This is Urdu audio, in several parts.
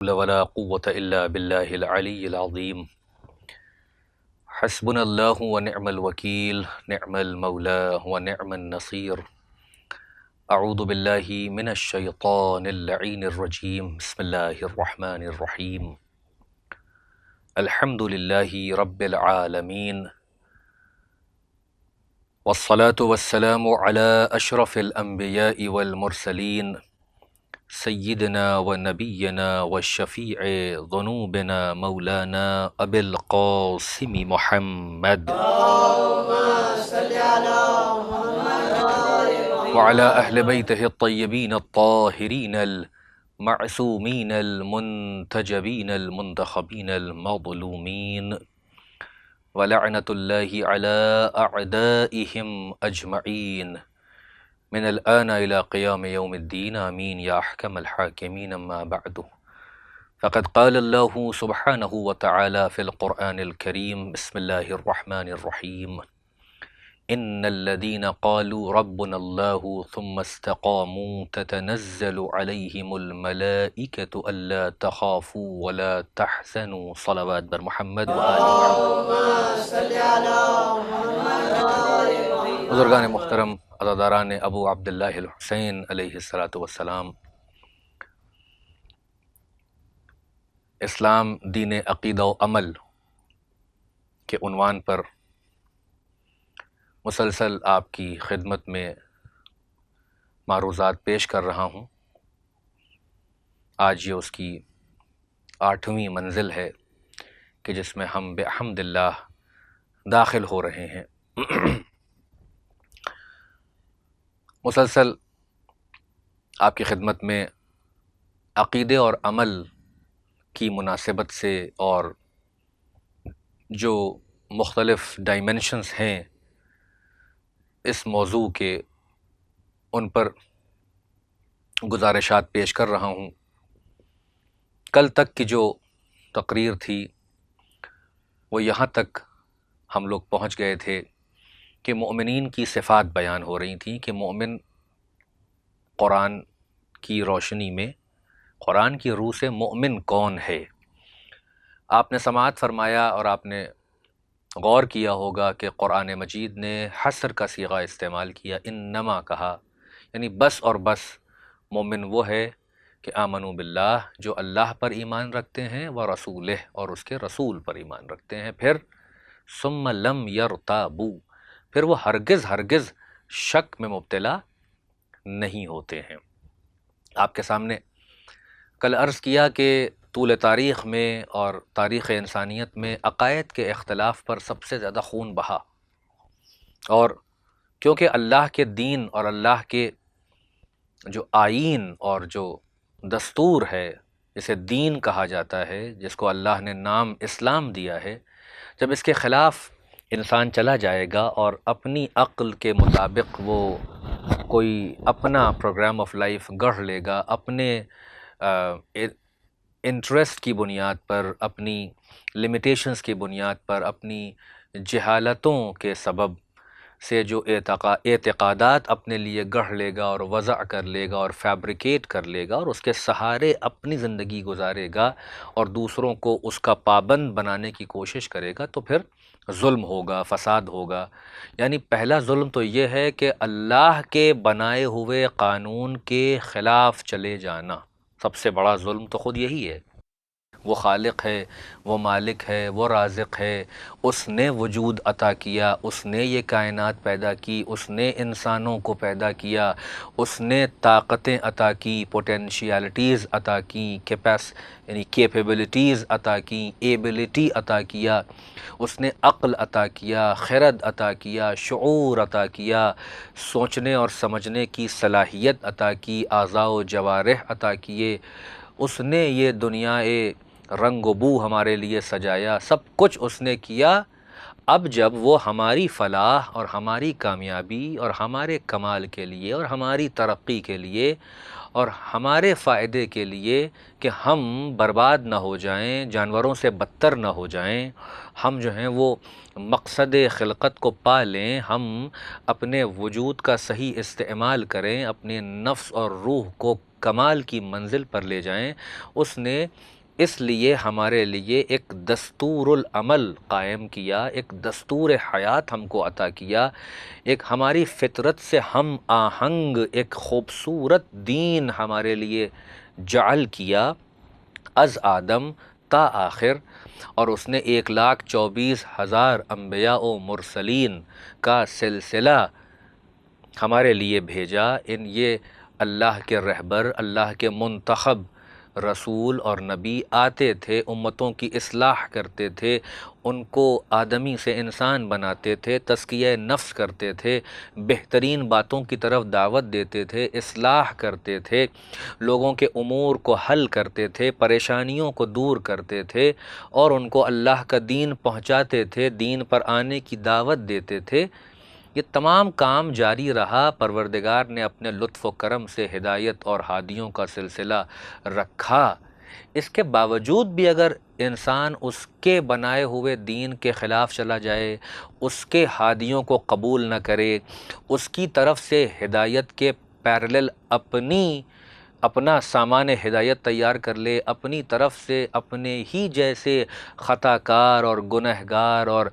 ولا قوة إلا بالله العلي العظيم. حسبنا الله ونعم الوكيل، نعم المولى ونعم النصير. أعوذ بالله من الشيطان اللعين الرجيم. بسم الله الرحمن الرحيم. الحمد لله رب العالمين، والصلاة والسلام على أشرف الأنبياء والمرسلين، سيدنا ونبينا والشفيع ذنوبنا مولانا أبي القاسم محمد وعلى أهل بيته الطيبين الطاهرين المعصومين المنتجبين المنتخبين المظلومين، ولعنة الله على أعدائهم أجمعين من الآن إلى قيام يوم الدين. آمين يا أحكم الحاكمين. أما بعد، فقد قال الله سبحانه وتعالى في القرآن الكريم. بسم الله الرحمن الرحيم. إن الذين قالوا ربنا الله ثم استقاموا تتنزل عليهم الملائكة ألا تخافوا ولا تحزنوا. صلوات بر محمد وآل محمد. بزرگان محترم، عزاداران ابو عبداللہ الحسین علیہ السلام، اسلام دین عقیدہ و عمل کے عنوان پر مسلسل آپ کی خدمت میں معروضات پیش کر رہا ہوں۔ آج یہ اس کی 8ویں منزل ہے کہ جس میں ہم بحمداللہ داخل ہو رہے ہیں۔ مسلسل آپ کی خدمت میں عقیدے اور عمل کی مناسبت سے اور جو مختلف ڈائمنشنز ہیں اس موضوع کے، ان پر گزارشات پیش کر رہا ہوں۔ کل تک کی جو تقریر تھی وہ یہاں تک ہم لوگ پہنچ گئے تھے کہ مومنین کی صفات بیان ہو رہی تھیں کہ مومن قرآن کی روشنی میں، قرآن کی روح سے مومن کون ہے۔ آپ نے سماعت فرمایا اور آپ نے غور کیا ہوگا کہ قرآن مجید نے حصر کا صیغہ استعمال کیا، انما کہا، یعنی بس اور بس مومن وہ ہے کہ آمنوا باللہ، جو اللہ پر ایمان رکھتے ہیں، ورسولہ، اور اس کے رسول پر ایمان رکھتے ہیں، پھر ثم لم یرتابوا، پھر وہ ہرگز شک میں مبتلا نہیں ہوتے ہیں۔ آپ کے سامنے کل عرض کیا کہ طول تاریخ میں اور تاریخ انسانیت میں عقائد کے اختلاف پر سب سے زیادہ خون بہا، اور کیونکہ اللہ کے دین اور اللہ کے جو آئین اور جو دستور ہے، جسے دین کہا جاتا ہے، جس کو اللہ نے نام اسلام دیا ہے، جب اس کے خلاف انسان چلا جائے گا اور اپنی عقل کے مطابق وہ کوئی اپنا پروگرام آف لائف گڑھ لے گا، اپنے انٹرسٹ کی بنیاد پر، اپنی لمیٹیشنز کی بنیاد پر، اپنی جہالتوں کے سبب سے جو اعتقادات اپنے لیے گڑھ لے گا اور وضع کر لے گا اور فیبریکیٹ کر لے گا اور اس کے سہارے اپنی زندگی گزارے گا اور دوسروں کو اس کا پابند بنانے کی کوشش کرے گا، تو پھر ظلم ہوگا، فساد ہوگا۔ یعنی پہلا ظلم تو یہ ہے کہ اللہ کے بنائے ہوئے قانون کے خلاف چلے جانا، سب سے بڑا ظلم تو خود یہی ہے۔ وہ خالق ہے، وہ مالک ہے، وہ رازق ہے، اس نے وجود عطا کیا، اس نے یہ کائنات پیدا کی، اس نے انسانوں کو پیدا کیا، اس نے طاقتیں عطا کی، پوٹینشیلٹیز عطا کی، یعنی کیپیبلٹیز عطا کی، ایبلٹی عطا کیا، اس نے عقل عطا کیا، خرد عطا کیا، شعور عطا کیا، سوچنے اور سمجھنے کی صلاحیت عطا کی، اعضاء و جوارح عطا کیے، اس نے یہ دنیا رنگ و بو ہمارے لیے سجایا، سب کچھ اس نے کیا۔ اب جب وہ ہماری فلاح اور ہماری کامیابی اور ہمارے کمال کے لیے اور ہماری ترقی کے لیے اور ہمارے فائدے کے لیے کہ ہم برباد نہ ہو جائیں، جانوروں سے بدتر نہ ہو جائیں، ہم جو ہیں وہ مقصد خلقت کو پا لیں، ہم اپنے وجود کا صحیح استعمال کریں، اپنے نفس اور روح کو کمال کی منزل پر لے جائیں، اس نے اس لیے ہمارے لیے ایک دستور العمل قائم کیا، ایک دستور حیات ہم کو عطا کیا، ایک ہماری فطرت سے ہم آہنگ ایک خوبصورت دین ہمارے لیے جعل کیا از آدم تا آخر، اور اس نے 1,24,000 انبیاء و مرسلین کا سلسلہ ہمارے لیے بھیجا۔ یہ اللہ کے رہبر، اللہ کے منتخب رسول اور نبی آتے تھے، امتوں کی اصلاح کرتے تھے، ان کو آدمی سے انسان بناتے تھے، تزکیہ نفس کرتے تھے، بہترین باتوں کی طرف دعوت دیتے تھے، اصلاح کرتے تھے، لوگوں کے امور کو حل کرتے تھے، پریشانیوں کو دور کرتے تھے، اور ان کو اللہ کا دین پہنچاتے تھے، دین پر آنے کی دعوت دیتے تھے۔ یہ تمام کام جاری رہا، پروردگار نے اپنے لطف و کرم سے ہدایت اور ہادیوں کا سلسلہ رکھا۔ اس کے باوجود بھی اگر انسان اس کے بنائے ہوئے دین کے خلاف چلا جائے، اس کے ہادیوں کو قبول نہ کرے، اس کی طرف سے ہدایت کے پیرلل اپنا سامان ہدایت تیار کر لے، اپنی طرف سے اپنے ہی جیسے خطا کار اور گنہگار اور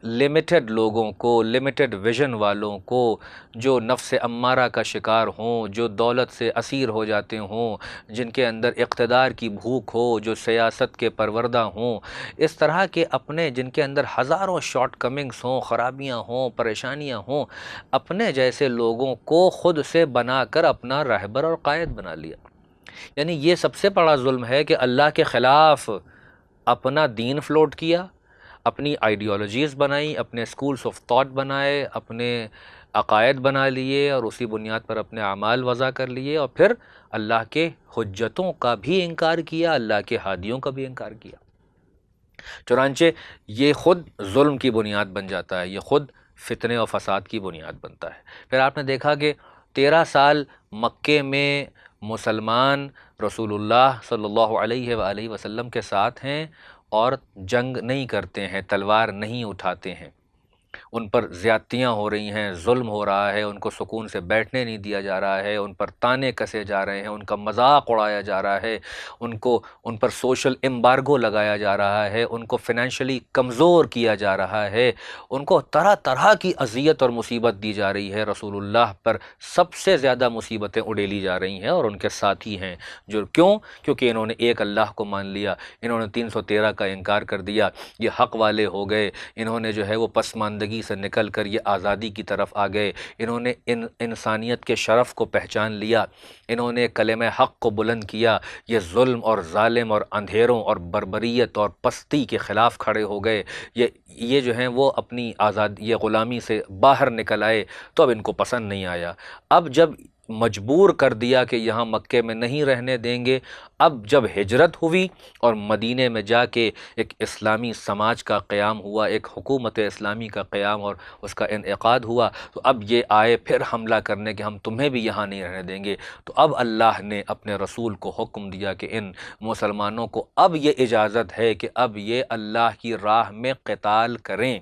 لمیٹڈ لوگوں کو، لمیٹڈ ویژن والوں کو، جو نفس امارہ کا شکار ہوں، جو دولت سے اسیر ہو جاتے ہوں، جن کے اندر اقتدار کی بھوک ہو، جو سیاست کے پروردہ ہوں، اس طرح کے اپنے جن کے اندر ہزاروں شارٹ کمنگز ہوں، خرابیاں ہوں، پریشانیاں ہوں، اپنے جیسے لوگوں کو خود سے بنا کر اپنا رہبر اور قائد بنا لیا۔ یعنی یہ سب سے بڑا ظلم ہے کہ اللہ کے خلاف اپنا دین فلوٹ کیا، اپنی آئیڈیالوجیز بنائیں، اپنے اسکولس آف تھاٹ بنائے، اپنے عقائد بنا لیے، اور اسی بنیاد پر اپنے اعمال وضع کر لیے، اور پھر اللہ کے حجتوں کا بھی انکار کیا، اللہ کے ہادیوں کا بھی انکار کیا۔ چنانچہ یہ خود ظلم کی بنیاد بن جاتا ہے، یہ خود فتنے اور فساد کی بنیاد بنتا ہے۔ پھر آپ نے دیکھا کہ 13 سال مکے میں مسلمان رسول اللہ صلی اللہ علیہ وآلہ وسلم کے ساتھ ہیں، اور جنگ نہیں کرتے ہیں، تلوار نہیں اٹھاتے ہیں، ان پر زیادتیاں ہو رہی ہیں، ظلم ہو رہا ہے، ان کو سکون سے بیٹھنے نہیں دیا جا رہا ہے، ان پر تانے کسے جا رہے ہیں، ان کا مذاق اڑایا جا رہا ہے، ان پر سوشل امبارگو لگایا جا رہا ہے، ان کو فنینشلی کمزور کیا جا رہا ہے، ان کو طرح طرح کی اذیت اور مصیبت دی جا رہی ہے۔ رسول اللہ پر سب سے زیادہ مصیبتیں اڑیلی جا رہی ہیں، اور ان کے ساتھی ہیں جو کیونکہ انہوں نے ایک اللہ کو مان لیا، انہوں نے 313 کا انکار کر دیا، یہ حق والے ہو گئے، انہوں نے جو ہے وہ پسماندگی سے نکل کر یہ آزادی کی طرف آ گئے، انہوں نے انسانیت کے شرف کو پہچان لیا، انہوں نے کلمہ حق کو بلند کیا، یہ ظلم اور ظالم اور اندھیروں اور بربریت اور پستی کے خلاف کھڑے ہو گئے، یہ جو ہیں وہ اپنی یہ غلامی سے باہر نکل آئے، تو اب ان کو پسند نہیں آیا۔ اب جب مجبور کر دیا کہ یہاں مکے میں نہیں رہنے دیں گے، اب جب ہجرت ہوئی اور مدینے میں جا کے ایک اسلامی سماج کا قیام ہوا، ایک حکومت اسلامی کا قیام اور اس کا انعقاد ہوا، تو اب یہ آئے پھر حملہ کرنے کہ ہم تمہیں بھی یہاں نہیں رہنے دیں گے۔ تو اب اللہ نے اپنے رسول کو حکم دیا کہ ان مسلمانوں کو اب یہ اجازت ہے کہ اب یہ اللہ کی راہ میں قتال کریں۔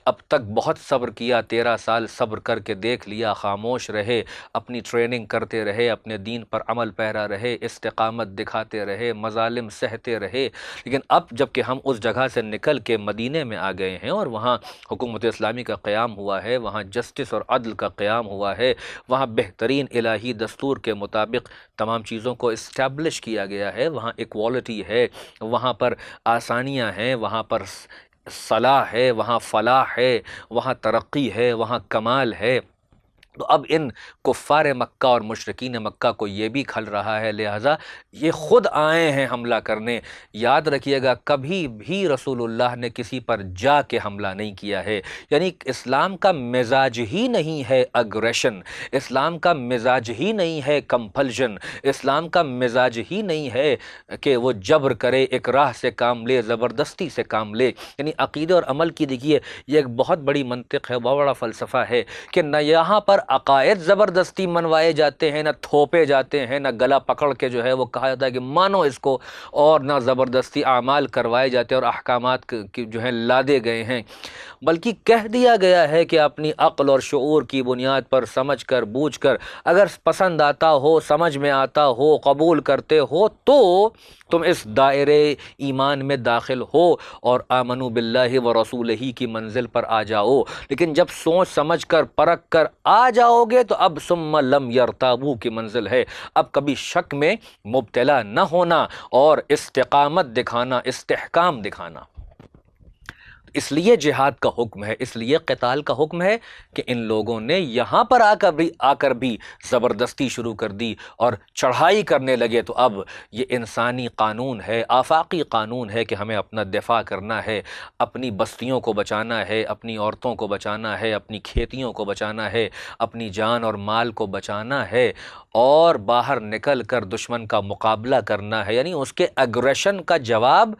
اب تک بہت صبر کیا، 13 سال صبر کر کے دیکھ لیا، خاموش رہے، اپنی ٹریننگ کرتے رہے، اپنے دین پر عمل پیرا رہے، استقامت دکھاتے رہے، مظالم سہتے رہے، لیکن اب جب کہ ہم اس جگہ سے نکل کے مدینے میں آ گئے ہیں اور وہاں حکومت اسلامی کا قیام ہوا ہے، وہاں جسٹس اور عدل کا قیام ہوا ہے، وہاں بہترین الہی دستور کے مطابق تمام چیزوں کو اسٹیبلش کیا گیا ہے، وہاں ایکوالٹی ہے، وہاں پر آسانیاں ہیں، وہاں پر صلاح ہے، وہاں فلاح ہے، وہاں ترقی ہے، وہاں کمال ہے، تو اب ان کفار مکہ اور مشرکین مکہ کو یہ بھی کھل رہا ہے، لہٰذا یہ خود آئے ہیں حملہ کرنے۔ یاد رکھیے گا کبھی بھی رسول اللہ نے کسی پر جا کے حملہ نہیں کیا ہے، یعنی اسلام کا مزاج ہی نہیں ہے اگریشن، اسلام کا مزاج ہی نہیں ہے کمپلژن، اسلام کا مزاج ہی نہیں ہے کہ وہ جبر کرے، اکراہ سے کام لے، زبردستی سے کام لے۔ یعنی عقیدے اور عمل کی دیکھیے یہ ایک بہت بڑی منطق ہے، بہت بڑا فلسفہ ہے کہ نہ یہاں پر عقائد زبردستی منوائے جاتے ہیں، نہ تھوپے جاتے ہیں، نہ گلا پکڑ کے جو ہے وہ کہا جاتا ہے کہ مانو اس کو، اور نہ زبردستی اعمال کروائے جاتے اور احکامات کی جو ہیں لادے گئے ہیں، بلکہ کہہ دیا گیا ہے کہ اپنی عقل اور شعور کی بنیاد پر سمجھ کر بوجھ کر اگر پسند آتا ہو، سمجھ میں آتا ہو، قبول کرتے ہو تو تم اس دائرے ایمان میں داخل ہو اور آمنو باللہ و رسولہ کی منزل پر آ جاؤ۔ لیکن جب سوچ سمجھ کر پرکھ کر آ جاؤ گے تو اب ثم لم یرتابو کی منزل ہے، اب کبھی شک میں مبتلا نہ ہونا اور استقامت دکھانا، استحکام دکھانا۔ اس لیے جہاد کا حکم ہے، اس لیے قتال کا حکم ہے کہ ان لوگوں نے یہاں پر آ کر بھی زبردستی شروع کر دی اور چڑھائی کرنے لگے، تو اب یہ انسانی قانون ہے، آفاقی قانون ہے کہ ہمیں اپنا دفاع کرنا ہے، اپنی بستیوں کو بچانا ہے، اپنی عورتوں کو بچانا ہے، اپنی کھیتیوں کو بچانا ہے، اپنی جان اور مال کو بچانا ہے، اور باہر نکل کر دشمن کا مقابلہ کرنا ہے، یعنی اس کے اگریشن کا جواب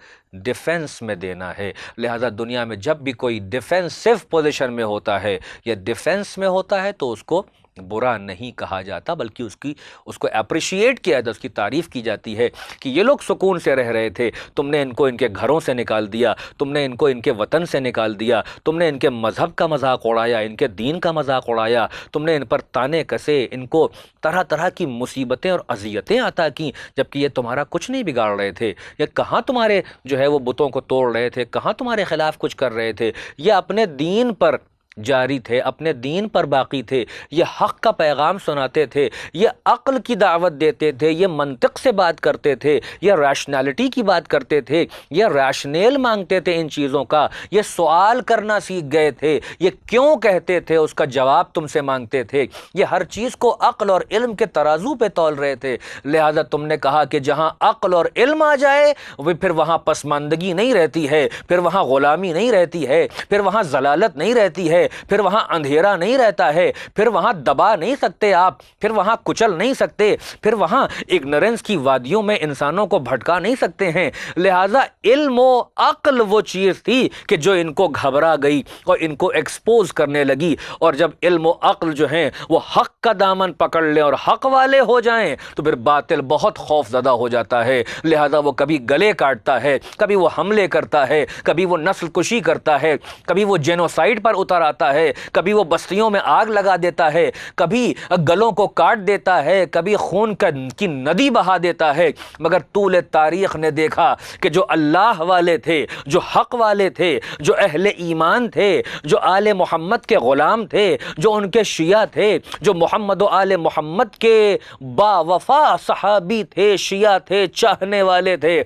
ڈیفنس میں دینا ہے۔ لہٰذا دنیا میں جب بھی کوئی ڈیفینسو پوزیشن میں ہوتا ہے یا ڈیفنس میں ہوتا ہے تو اس کو برا نہیں کہا جاتا، بلکہ اس کو اپریشیٹ کیا جاتا ہے، اس کی تعریف کی جاتی ہے کہ یہ لوگ سکون سے رہ رہے تھے، تم نے ان کو ان کے گھروں سے نکال دیا، تم نے ان کو ان کے وطن سے نکال دیا، تم نے ان کے مذہب کا مذاق اڑایا، ان کے دین کا مذاق اڑایا، تم نے ان پر تانے کسے، ان کو طرح طرح کی مصیبتیں اور اذیتیں عطا کیں، جبکہ یہ تمہارا کچھ نہیں بگاڑ رہے تھے، یہ کہاں تمہارے جو ہے وہ بتوں کو توڑ رہے تھے، کہاں تمہارے خلاف کچھ کر رہے تھے، یہ اپنے دین پر جاری تھے، اپنے دین پر باقی تھے، یہ حق کا پیغام سناتے تھے، یہ عقل کی دعوت دیتے تھے، یہ منطق سے بات کرتے تھے، یہ ریشنالٹی کی بات کرتے تھے، یہ ریشنیل مانگتے تھے ان چیزوں کا، یہ سوال کرنا سیکھ گئے تھے، یہ کیوں کہتے تھے اس کا جواب تم سے مانگتے تھے، یہ ہر چیز کو عقل اور علم کے ترازو پہ تول رہے تھے۔ لہذا تم نے کہا کہ جہاں عقل اور علم آ جائے وہ پھر وہاں پسماندگی نہیں رہتی ہے، پھر وہاں غلامی نہیں رہتی ہے، پھر وہاں ضلالت نہیں رہتی ہے، پھر وہاں اندھیرا نہیں رہتا ہے، پھر وہاں دبا نہیں سکتے آپ، پھر وہاں کچل نہیں سکتے، پھر وہاں اگنورنس کی وادیوں میں انسانوں کو بھٹکا نہیں سکتے ہیں۔ لہٰذا علم و عقل وہ چیز تھی کہ جو ان کو گھبرا گئی اور ان کو ایکسپوز کرنے لگی، اور جب علم و عقل جو ہیں وہ حق کا دامن پکڑ لیں اور حق والے ہو جائیں تو پھر باطل بہت خوف زدہ ہو جاتا ہے۔ لہٰذا وہ کبھی گلے کاٹتا ہے، کبھی وہ حملے کرتا ہے، کبھی وہ نسل کشی کرتا ہے، کبھی وہ جینوسائیڈ پر اتر آتا ہے، کبھی وہ بستیوں میں آگ لگا دیتا ہے، کبھی گلوں کو کاٹ دیتا ہے، کبھی خون کی ندی بہا دیتا ہے۔ مگر طول تاریخ نے دیکھا کہ جو اللہ والے تھے، جو حق والے تھے، جو اہل ایمان تھے، جو آل محمد کے غلام تھے، جو ان کے شیعہ تھے، جو محمد و آل محمد کے با وفا صحابی تھے، شیعہ تھے، چاہنے والے تھے،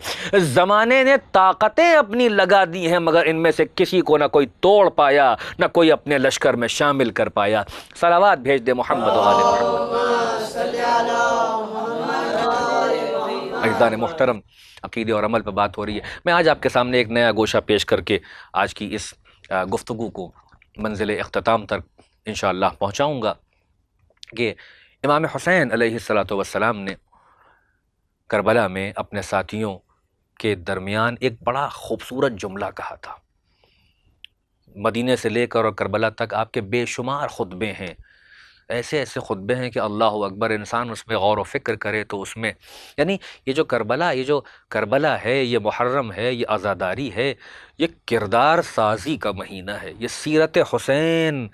زمانے نے طاقتیں اپنی لگا دی ہیں مگر ان میں سے کسی کو نہ کوئی توڑ پایا، نہ کوئی اپنے لشکر میں شامل کر پایا۔ صلوات بھیج دے محمد و آل محمد۔ اجدان محترم، عقیدے اور عمل پہ بات ہو رہی ہے۔ میں آج آپ کے سامنے ایک نیا گوشہ پیش کر کے آج کی اس گفتگو کو منزل اختتام تک انشاءاللہ پہنچاؤں گا کہ امام حسین علیہ السلام نے کربلا میں اپنے ساتھیوں کے درمیان ایک بڑا خوبصورت جملہ کہا تھا۔ مدینے سے لے کر اور کربلا تک آپ کے بے شمار خطبے ہیں، ایسے ایسے خطبے ہیں کہ اللہ اکبر، انسان اس میں غور و فکر کرے تو اس میں یعنی یہ جو کربلا ہے، یہ محرم ہے، یہ عزاداری ہے، یہ کردار سازی کا مہینہ ہے، یہ سیرت حسین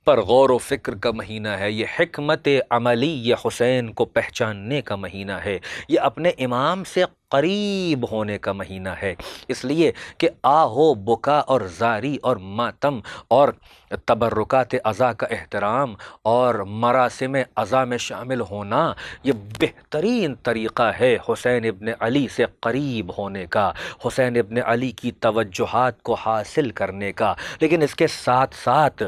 پر غور و فکر کا مہینہ ہے، یہ حکمت عملی یہ حسین کو پہچاننے کا مہینہ ہے، یہ اپنے امام سے قریب ہونے کا مہینہ ہے۔ اس لیے کہ آہو بکا اور زاری اور ماتم اور تبرکات عزا کا احترام اور مراسم عزا میں شامل ہونا یہ بہترین طریقہ ہے حسین ابن علی سے قریب ہونے کا، حسین ابن علی کی توجہات کو حاصل کرنے کا۔ لیکن اس کے ساتھ ساتھ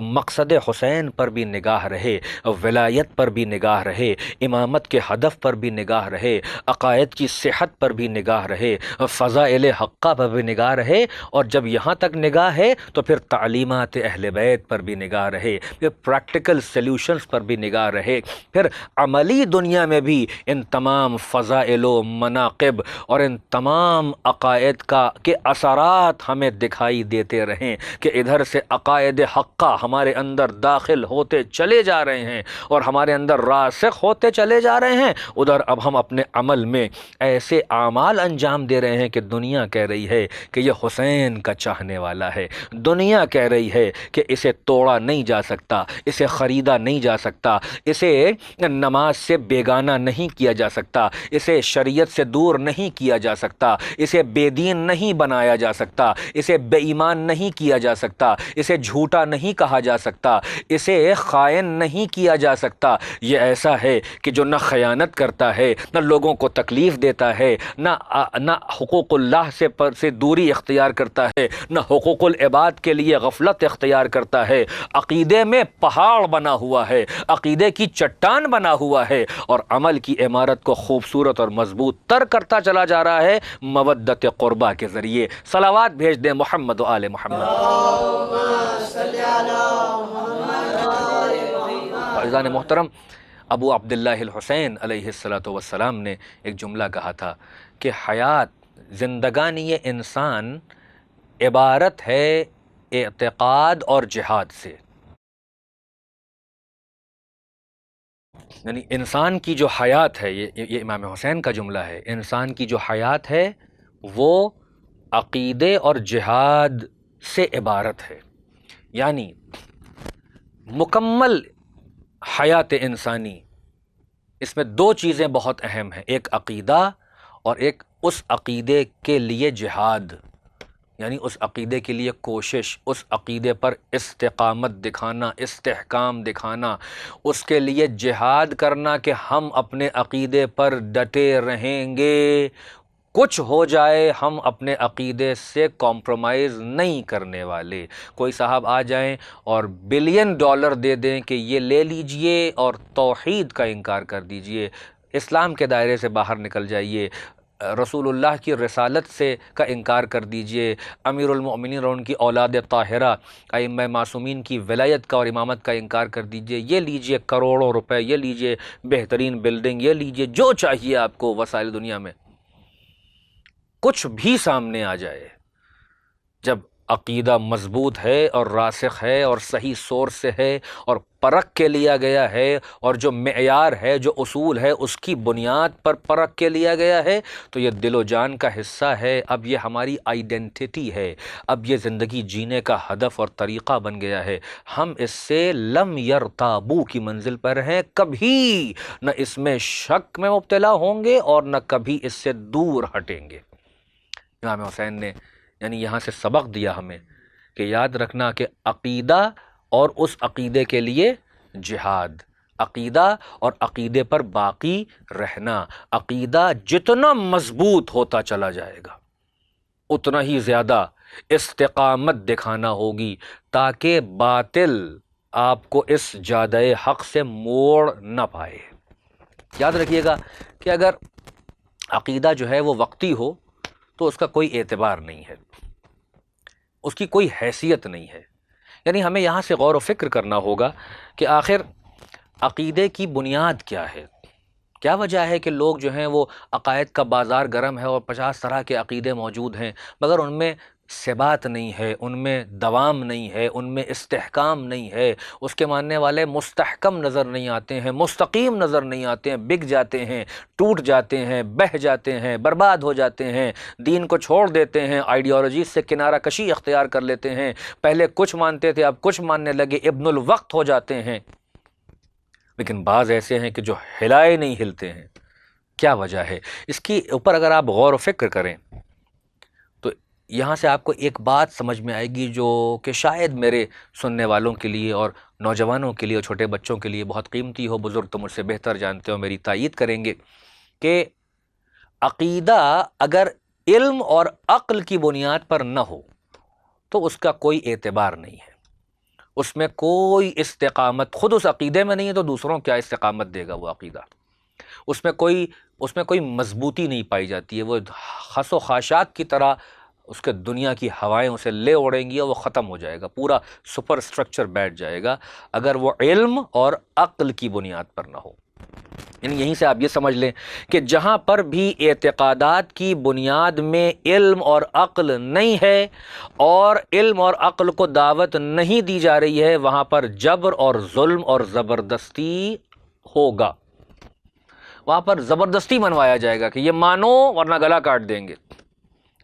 مقصد حسین پر بھی نگاہ رہے، ولایت پر بھی نگاہ رہے، امامت کے ہدف پر بھی نگاہ رہے، عقائد کی صحت صحت پر بھی نگاہ رہے، فضائل حقہ پر بھی نگاہ رہے، اور جب یہاں تک نگاہ ہے تو پھر تعلیمات اہل بیت پر بھی نگاہ رہے، پھر پریکٹیکل سلیوشنز پر بھی نگاہ رہے، پھر عملی دنیا میں بھی ان تمام فضائل و مناقب اور ان تمام عقائد کے اثرات ہمیں دکھائی دیتے رہیں کہ ادھر سے عقائد حقہ ہمارے اندر داخل ہوتے چلے جا رہے ہیں اور ہمارے اندر راسخ ہوتے چلے جا رہے ہیں، ادھر اب ہم اپنے عمل میں ایسے اعمال انجام دے رہے ہیں کہ دنیا کہہ رہی ہے کہ یہ حسین کا چاہنے والا ہے، دنیا کہہ رہی ہے کہ اسے توڑا نہیں جا سکتا، اسے خریدا نہیں جا سکتا، اسے نماز سے بیگانہ نہیں کیا جا سکتا، اسے شریعت سے دور نہیں کیا جا سکتا، اسے بے دین نہیں بنایا جا سکتا، اسے بے ایمان نہیں کیا جا سکتا، اسے جھوٹا نہیں کہا جا سکتا، اسے خائن نہیں کیا جا سکتا۔ یہ ایسا ہے کہ جو نہ خیانت کرتا ہے، نہ لوگوں کو تکلیف دیتا ہے، نہ حقوق اللہ سے دوری اختیار کرتا ہے، نہ حقوق العباد کے لیے غفلت اختیار کرتا ہے، عقیدے میں پہاڑ بنا ہوا ہے، عقیدے کی چٹان بنا ہوا ہے، اور عمل کی عمارت کو خوبصورت اور مضبوط تر کرتا چلا جا رہا ہے مودت قربہ کے ذریعے۔ صلوات بھیج دیں محمد و آل محمد۔ عزیزان محترم، ابو عبداللہ الحسین علیہ السلام نے ایک جملہ کہا تھا کہ حیات، زندگانی انسان عبارت ہے اعتقاد اور جہاد سے، یعنی انسان کی جو حیات ہے، یہ امام حسین کا جملہ ہے، انسان کی جو حیات ہے وہ عقیدے اور جہاد سے عبارت ہے، یعنی مکمل حیات انسانی، اس میں دو چیزیں بہت اہم ہیں، ایک عقیدہ اور ایک اس عقیدے کے لیے جہاد، یعنی اس عقیدے کے لیے کوشش، اس عقیدے پر استقامت دکھانا، استحکام دکھانا، اس کے لیے جہاد کرنا کہ ہم اپنے عقیدے پر ڈٹے رہیں گے، کچھ ہو جائے ہم اپنے عقیدے سے کمپرومائز نہیں کرنے والے۔ کوئی صاحب آ جائیں اور بلین ڈالر دے دیں کہ یہ لے لیجئے اور توحید کا انکار کر دیجئے، اسلام کے دائرے سے باہر نکل جائیے، رسول اللہ کی رسالت سے کا انکار کر دیجئے، امیر المؤمنین اور ان کی اولاد طاہرہ ائمہ معصومین کی ولایت کا اور امامت کا انکار کر دیجئے، یہ لیجئے کروڑوں روپے، یہ لیجئے بہترین بلڈنگ، یہ لیجئے جو چاہیے آپ کو وسائل دنیا میں، کچھ بھی سامنے آ جائے، جب عقیدہ مضبوط ہے اور راسخ ہے اور صحیح سورس سے ہے اور پرکھ کے لیا گیا ہے، اور جو معیار ہے، جو اصول ہے، اس کی بنیاد پر پرکھ کے لیا گیا ہے، تو یہ دل و جان کا حصہ ہے، اب یہ ہماری آئیڈینٹی ہے، اب یہ زندگی جینے کا ہدف اور طریقہ بن گیا ہے، ہم اس سے لم یرتابو کی منزل پر ہیں، کبھی نہ اس میں شک میں مبتلا ہوں گے اور نہ کبھی اس سے دور ہٹیں گے۔ امام حسین نے یعنی یہاں سے سبق دیا ہمیں کہ یاد رکھنا کہ عقیدہ اور اس عقیدے کے لیے جہاد، عقیدہ اور عقیدے پر باقی رہنا، عقیدہ جتنا مضبوط ہوتا چلا جائے گا اتنا ہی زیادہ استقامت دکھانا ہوگی تاکہ باطل آپ کو اس جادہ حق سے موڑ نہ پائے۔ یاد رکھیے گا کہ اگر عقیدہ جو ہے وہ وقتی ہو تو اس کا کوئی اعتبار نہیں ہے، اس کی کوئی حیثیت نہیں ہے، یعنی ہمیں یہاں سے غور و فکر کرنا ہوگا کہ آخر عقیدے کی بنیاد کیا ہے، کیا وجہ ہے کہ لوگ جو ہیں وہ عقائد کا بازار گرم ہے اور 50 طرح کے عقیدے موجود ہیں مگر ان میں ثبات نہیں ہے، ان میں دوام نہیں ہے، ان میں استحکام نہیں ہے، اس کے ماننے والے مستحکم نظر نہیں آتے ہیں، مستقیم نظر نہیں آتے ہیں، بک جاتے ہیں، ٹوٹ جاتے ہیں، بہہ جاتے ہیں، برباد ہو جاتے ہیں، دین کو چھوڑ دیتے ہیں، آئیڈیالوجیز سے کنارہ کشی اختیار کر لیتے ہیں، پہلے کچھ مانتے تھے اب کچھ ماننے لگے، ابن الوقت ہو جاتے ہیں۔ لیکن بعض ایسے ہیں کہ جو ہلائے نہیں ہلتے ہیں، کیا وجہ ہے؟ اس کی اوپر اگر آپ غور و فکر کریں تو یہاں سے آپ کو ایک بات سمجھ میں آئے گی جو کہ شاید میرے سننے والوں کے لیے اور نوجوانوں کے لیے اور چھوٹے بچوں کے لیے بہت قیمتی ہو، بزرگ تو مجھ سے بہتر جانتے ہو، میری تائید کریں گے کہ عقیدہ اگر علم اور عقل کی بنیاد پر نہ ہو تو اس کا کوئی اعتبار نہیں ہے، اس میں کوئی استقامت خود اس عقیدے میں نہیں ہے تو دوسروں کیا استقامت دے گا وہ عقیدہ۔ اس میں کوئی مضبوطی نہیں پائی جاتی ہے، وہ خس و خاشاک کی طرح اس کے دنیا کی ہوائیں اسے لے اڑیں گی اور وہ ختم ہو جائے گا، پورا سپر اسٹرکچر بیٹھ جائے گا اگر وہ علم اور عقل کی بنیاد پر نہ ہو۔ یعنی یہیں سے آپ یہ سمجھ لیں کہ جہاں پر بھی اعتقادات کی بنیاد میں علم اور عقل نہیں ہے اور علم اور عقل کو دعوت نہیں دی جا رہی ہے، وہاں پر جبر اور ظلم اور زبردستی ہوگا، وہاں پر زبردستی منوایا جائے گا کہ یہ مانو ورنہ گلا کاٹ دیں گے،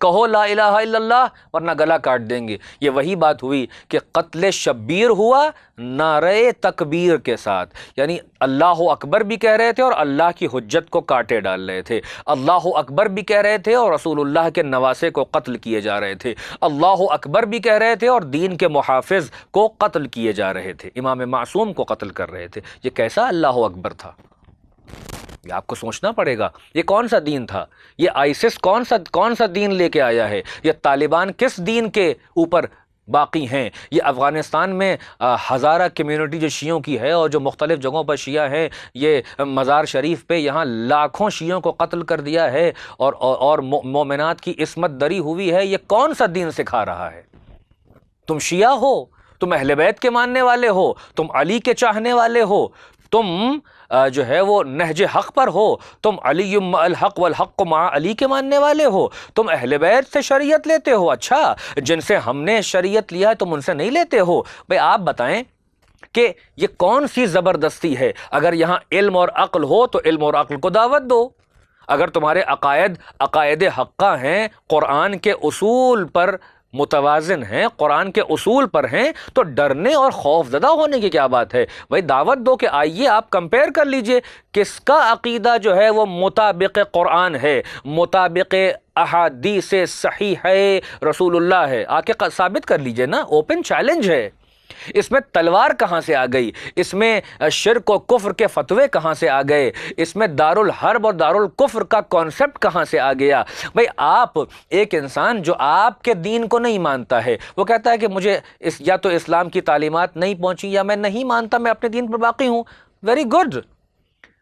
کہو لا الہ الا اللہ ورنہ گلا کاٹ دیں گے۔ یہ وہی بات ہوئی کہ قتل شبیر ہوا نعرہ تکبیر کے ساتھ، یعنی اللہ اکبر بھی کہہ رہے تھے اور اللہ کی حجت کو کاٹے ڈال رہے تھے، اللہ اکبر بھی کہہ رہے تھے اور رسول اللہ کے نواسے کو قتل کیے جا رہے تھے، اللہ اکبر بھی کہہ رہے تھے اور دین کے محافظ کو قتل کیے جا رہے تھے، امام معصوم کو قتل کر رہے تھے۔ یہ کیسا اللہ اکبر تھا؟ یہ آپ کو سوچنا پڑے گا، یہ کون سا دین تھا؟ یہ آئیسس کون سا دین لے کے آیا ہے؟ یہ طالبان کس دین کے اوپر باقی ہیں؟ یہ افغانستان میں ہزارہ کمیونٹی جو شیعوں کی ہے اور جو مختلف جگہوں پر شیعہ ہیں، یہ مزار شریف پہ یہاں لاکھوں شیعوں کو قتل کر دیا ہے اور مومنات کی عصمت دری ہوئی ہے۔ یہ کون سا دین سکھا رہا ہے؟ تم شیعہ ہو، تم اہل بیت کے ماننے والے ہو، تم علی کے چاہنے والے ہو، تم جو ہے وہ نہج حق پر ہو، تم علی مع الحق والحق مع علی کے ماننے والے ہو، تم اہل بیت سے شریعت لیتے ہو، اچھا جن سے ہم نے شریعت لیا ہے تم ان سے نہیں لیتے ہو؟ بھئی آپ بتائیں کہ یہ کون سی زبردستی ہے؟ اگر یہاں علم اور عقل ہو تو علم اور عقل کو دعوت دو، اگر تمہارے عقائد حقہ ہیں، قرآن کے اصول پر متوازن ہیں، قرآن کے اصول پر ہیں، تو ڈرنے اور خوف زدہ ہونے کی کیا بات ہے؟ بھائی دعوت دو کہ آئیے آپ کمپیئر کر لیجئے کس کا عقیدہ جو ہے وہ مطابق قرآن ہے، مطابق احادیث صحیح ہے، رسول اللہ ہے، آ کے ثابت کر لیجئے نا، اوپن چیلنج ہے۔ اس میں تلوار کہاں سے آ گئی؟ اس میں شرک و کفر کے فتوے کہاں سے آ گئے؟ اس میں دارالحرب اور دارالکفر کا کانسیپٹ کہاں سے آ گیا؟ بھئی آپ ایک انسان جو آپ کے دین کو نہیں مانتا ہے، وہ کہتا ہے کہ مجھے یا تو اسلام کی تعلیمات نہیں پہنچی یا میں نہیں مانتا، میں اپنے دین پر باقی ہوں، ویری گڈ۔